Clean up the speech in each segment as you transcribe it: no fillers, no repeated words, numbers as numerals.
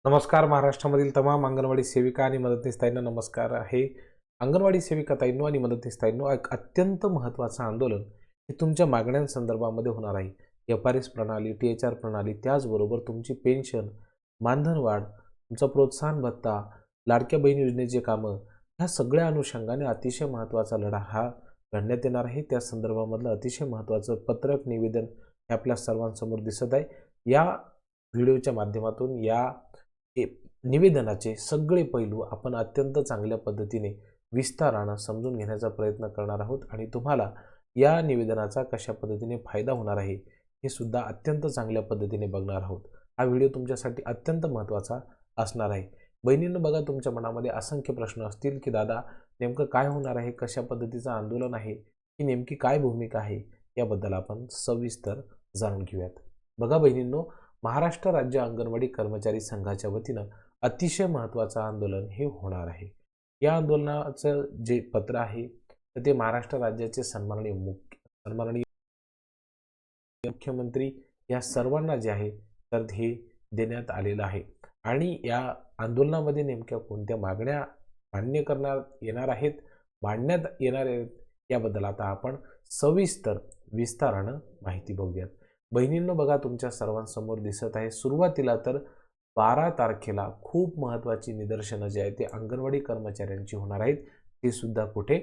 नमस्कार. महाराष्ट्रामधील तमाम अंगणवाडी सेविका आणि मदतनीस ताईंना नमस्कार आहे. अंगणवाडी सेविका ताईंनो आणि मदतनीस ताईंनो, एक अत्यंत महत्त्वाचं आंदोलन हे तुमच्या मागण्यांसंदर्भामध्ये होणार आहे. एफ-आर-एस प्रणाली, टी-एच-आर प्रणाली, त्याचबरोबर तुमची पेन्शन, मानधनवाढ, तुमचा प्रोत्साहन भत्ता, लाडक्या बहीण योजनेचे कामं, ह्या सगळ्या अनुषंगाने अतिशय महत्त्वाचा लढा हा लढण्यात येणार आहे. त्या संदर्भामधलं अतिशय महत्त्वाचं पत्रक निवेदन हे आपल्या सर्वांसमोर दिसत आहे. या व्हिडिओच्या माध्यमातून या निवेदनाचे सगळे पैलू आपण अत्यंत चांगल्या पद्धतीने विस्तारानं समजून घेण्याचा प्रयत्न करणार आहोत आणि तुम्हाला या निवेदनाचा कशा पद्धतीने फायदा होणार आहे हे सुद्धा अत्यंत चांगल्या पद्धतीने बघणार आहोत. हा व्हिडिओ तुमच्यासाठी अत्यंत महत्त्वाचा असणार आहे. बहिणींनो, बघा, तुमच्या मनामध्ये असंख्य प्रश्न असतील की दादा, नेमकं काय होणार आहे, कशा पद्धतीचं आंदोलन आहे, की नेमकी काय भूमिका आहे, याबद्दल आपण सविस्तर जाणून घेऊयात. बघा बहिणींनो, महाराष्ट्र राज्य अंगणवाडी कर्मचारी संघाच्या वतीनं अतिशय महत्त्वाचं आंदोलन हे होणार आहे. या आंदोलनाचं जे पत्र आहे तर ते महाराष्ट्र राज्याचे सन्माननीय मुख्यमंत्री या सर्वांना जे आहे तर हे देण्यात आलेलं आहे. आणि या आंदोलनामध्ये नेमक्या कोणत्या मागण्या मांडण्यात येणार आहेत याबद्दल आता आपण सविस्तर विस्तारानं माहिती बघूयात. बहिणींनो, बघा, तुमच्या सर्वांसमोर दिसत आहे. सुरुवातीला तर 12 तारखेला खूप महत्त्वाची निदर्शनं जे आहेत ते अंगणवाडी कर्मचाऱ्यांची होणार आहेत. ते सुद्धा कुठे?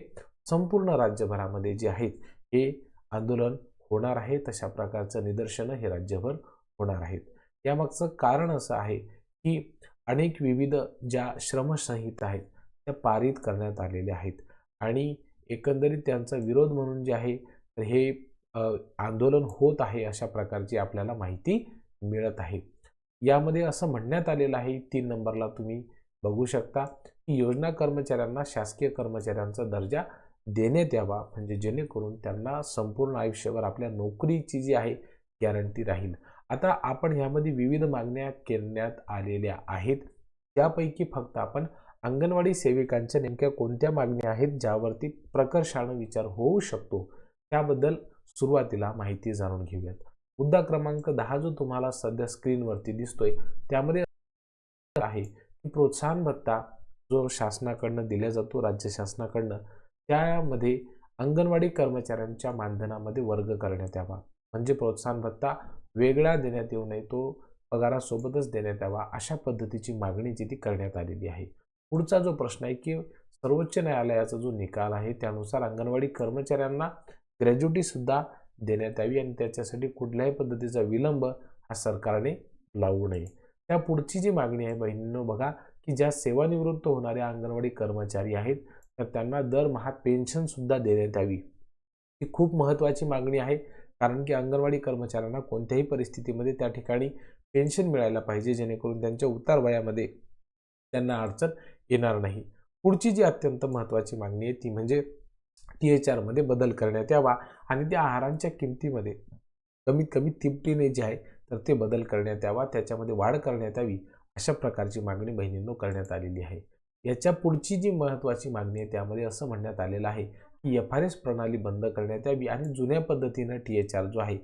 संपूर्ण राज्यभरामध्ये जे आहेत हे आंदोलन होणार आहे. तशा प्रकारचं निदर्शनं हे राज्यभर होणार आहेत. यामागचं कारण असं आहे की अनेक विविध ज्या श्रमसंहिता आहेत त्या पारित करण्यात आलेल्या आहेत आणि एकंदरीत त्यांचा विरोध म्हणून जे आहे तर हे आंदोलन होत आहे अशा प्रकारची आपल्याला माहिती मिळत आहे. यामध्ये असं म्हणण्यात आलेलं आहे, 3 नंबरला तुम्ही बघू शकता की योजना कर्मचाऱ्यांना शासकीय कर्मचाऱ्यांचा दर्जा देण्यात यावा, म्हणजे जेणेकरून त्यांना संपूर्ण आयुष्यभर आपल्या नोकरीची जी आहे गॅरंटी राहील. आता आपण यामध्ये विविध मागण्या करण्यात आलेल्या आहेत. त्यापैकी फक्त आपण अंगणवाडी सेविकांच्या नेमक्या कोणत्या मागण्या आहेत ज्यावरती प्रकर्षानं विचार होऊ शकतो त्याबद्दल सुरुवातीला माहिती जाणून घेऊयात. मुद्दा क्रमांक 10 जो तुम्हाला सध्या स्क्रीनवरती दिसतोय त्यामध्ये आहे की प्रोत्साहन भत्ता जो शासनाकडनं दिला जातो, राज्य शासनाकडनं, त्यामध्ये अंगणवाडी कर्मचाऱ्यांच्या मानधनामध्ये वर्ग करण्यात यावा. म्हणजे प्रोत्साहन भत्ता वेगळा देण्यात येऊ नये, तो पगारासोबतच देण्यात यावा, अशा पद्धतीची मागणी जी ती करण्यात आलेली आहे. पुढचा जो प्रश्न आहे की सर्वोच्च न्यायालयाचा जो निकाल आहे त्यानुसार अंगणवाडी कर्मचाऱ्यांना ग्रॅज्युटी सुद्धा देण्यात यावी आणि त्याच्यासाठी कुठल्याही पद्धतीचा विलंब हा सरकारने लावू नये. त्या पुढची जी मागणी आहे बहिणींनो, बघा, की ज्या सेवानिवृत्त होणाऱ्या अंगणवाडी कर्मचारी आहेत तर त्यांना दरमहा पेन्शन सुद्धा देण्यात यावी. ही खूप महत्त्वाची मागणी आहे, कारण की अंगणवाडी कर्मचाऱ्यांना कोणत्याही परिस्थितीमध्ये त्या ठिकाणी पेन्शन मिळायला पाहिजे, जेणेकरून त्यांच्या उतार वयामध्ये त्यांना अडचण येणार नाही. पुढची जी अत्यंत महत्त्वाची मागणी आहे ती म्हणजे टी-एच-आरमध्ये बदल करण्यात यावा आणि त्या आहारांच्या किमतीमध्ये कमीत कमी तिपटीने जे आहे तर ते बदल करण्यात यावा, त्याच्यामध्ये वाढ करण्यात यावी, अशा प्रकारची मागणी बहिणींनो करण्यात आलेली आहे. याच्या पुढची जी महत्त्वाची मागणी आहे त्यामध्ये असं म्हणण्यात आलेलं आहे की एफ-आर-एस प्रणाली बंद करण्यात यावी आणि जुन्या पद्धतीनं टी-एच-आर जो आहे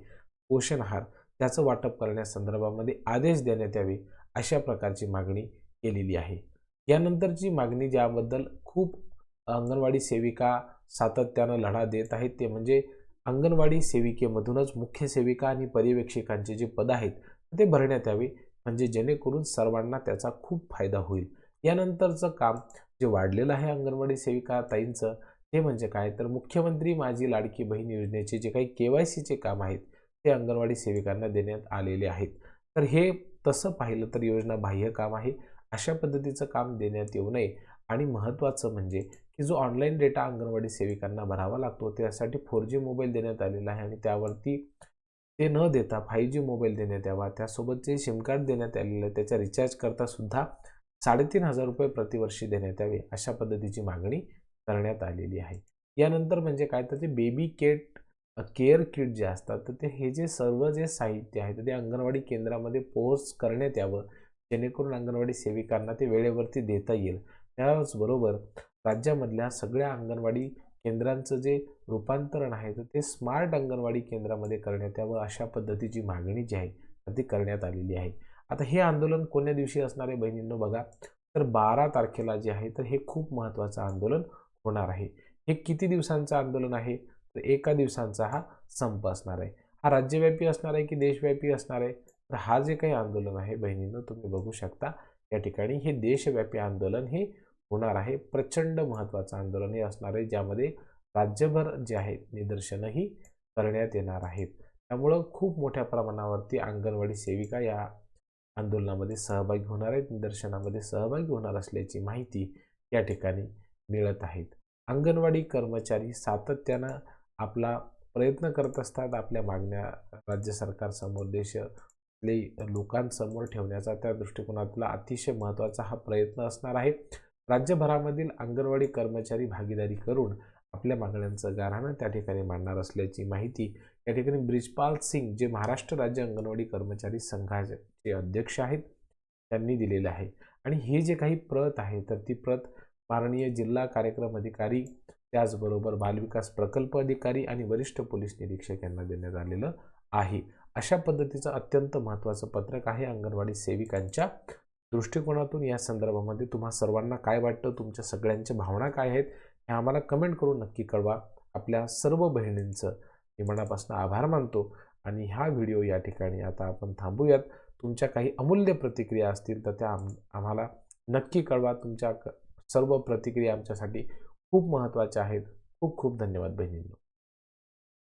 पोषण आहार त्याचं वाटप करण्यासंदर्भामध्ये आदेश देण्यात यावे, अशा प्रकारची मागणी केलेली आहे. यानंतरची मागणी ज्याबद्दल खूप अंगणवाडी सेविका सातत्यानं लढा देत आहेत ते म्हणजे अंगणवाडी सेविकेमधूनच मुख्य सेविका आणि पर्यवेक्षकांचे जे पद आहेत ते भरण्यात यावे, म्हणजे जेणेकरून सर्वांना त्याचा खूप फायदा होईल. यानंतरचं काम जे वाढलेलं आहे अंगणवाडी सेविका ताईंचं ते म्हणजे काय, तर मुख्यमंत्री माझी लाडकी बहीण योजनेचे जे काही KYCचे काम आहेत ते अंगणवाडी सेविकांना देण्यात आलेले आहेत. तर हे तसं पाहिलं तर योजना बाह्य काम आहे, अशा पद्धतीचं काम देण्यात येऊ नये. आणि महत्त्वाचं म्हणजे की जो ऑनलाईन डेटा अंगणवाडी सेविकांना भरावा लागतो त्यासाठी 4G मोबाईल देण्यात आलेला आहे आणि त्यावरती ते न देता 5G मोबाईल देण्यात यावा. त्यासोबत जे सिम कार्ड देण्यात आलेलं आहे त्याच्या रिचार्ज करता सुद्धा 3,500 रुपये प्रतिवर्षी देण्यात यावे, अशा पद्धतीची मागणी करण्यात आलेली आहे. यानंतर म्हणजे काय, तर ते बेबी केअर किट जे असतात तर ते हे जे सर्व जे साहित्य आहे ते अंगणवाडी केंद्रामध्ये पोहोच करण्यात यावं, जेणेकरून अंगणवाडी सेविकांना ते वेळेवरती देता येईल. त्याचबरोबर राज्यामधल्या सगळ्या अंगणवाडी केंद्रांचं जे रूपांतरण आहे तर ते स्मार्ट अंगणवाडी केंद्रामध्ये करण्यात यावं, अशा पद्धतीची मागणी जी आहे ती करण्यात आलेली आहे. आता हे आंदोलन कोण्या दिवशी असणार आहे बहिणींनो बघा, तर 12 तारखेला जे आहे तर हे खूप महत्त्वाचं आंदोलन होणार आहे. हे किती दिवसांचं आंदोलन आहे, तर एका दिवसांचा हा संप असणार आहे. हा राज्यव्यापी असणार आहे की देशव्यापी असणार आहे, तर हा जे काही आंदोलन आहे बहिणींनो तुम्ही बघू शकता या ठिकाणी हे देशव्यापी आंदोलन हे होणार आहे. प्रचंड महत्त्वाचं आंदोलन हे असणार आहे, ज्यामध्ये राज्यभर जे आहे निदर्शनंही करण्यात येणार आहेत. त्यामुळं खूप मोठ्या प्रमाणावरती अंगणवाडी सेविका या आंदोलनामध्ये सहभागी होणार आहेत, निदर्शनामध्ये सहभागी होणार असल्याची माहिती या ठिकाणी मिळत आहेत. अंगणवाडी कर्मचारी सातत्यानं आपला प्रयत्न करत असतात, आपल्या मागण्या राज्य सरकारसमोर, देशातले लोकांसमोर ठेवण्याचा. त्या दृष्टिकोनातला अतिशय महत्त्वाचा हा प्रयत्न असणार आहे. राज्यभरामधील अंगणवाडी कर्मचारी भागीदारी करून आपल्या मागण्यांचं गाऱ्हाणं त्या ठिकाणी मांडणार असल्याची माहिती या ठिकाणी ब्रिजपाल सिंग, जे महाराष्ट्र राज्य अंगणवाडी कर्मचारी संघाचे अध्यक्ष आहेत, त्यांनी दिलेलं आहे. आणि हे जे काही प्रत आहे तर ती प्रत माननीय जिल्हा कार्यक्रम अधिकारी, त्याचबरोबर बालविकास प्रकल्प अधिकारी आणि वरिष्ठ पोलीस निरीक्षक यांना देण्यात आलेलं आहे. अशा पद्धतीचं अत्यंत महत्त्वाचं पत्रक आहे अंगणवाडी सेविकांच्या दृष्टिकोनातून. या संदर्भामध्ये तुम्हा सर्वांना काय वाटतं, तुमच्या सगळ्यांच्या भावना काय आहेत हे आम्हाला कमेंट करून नक्की कळवा. आपल्या सर्व बहिणींचं मी मनापासून आभार मानतो आणि हा व्हिडिओ या ठिकाणी आता आपण थांबूयात. तुमच्या काही अमूल्य प्रतिक्रिया असतील तर त्या आम्हाला नक्की कळवा. तुमच्या सर्व प्रतिक्रिया आमच्यासाठी खूप महत्त्वाच्या आहेत. खूप खूप धन्यवाद बहिणींनो.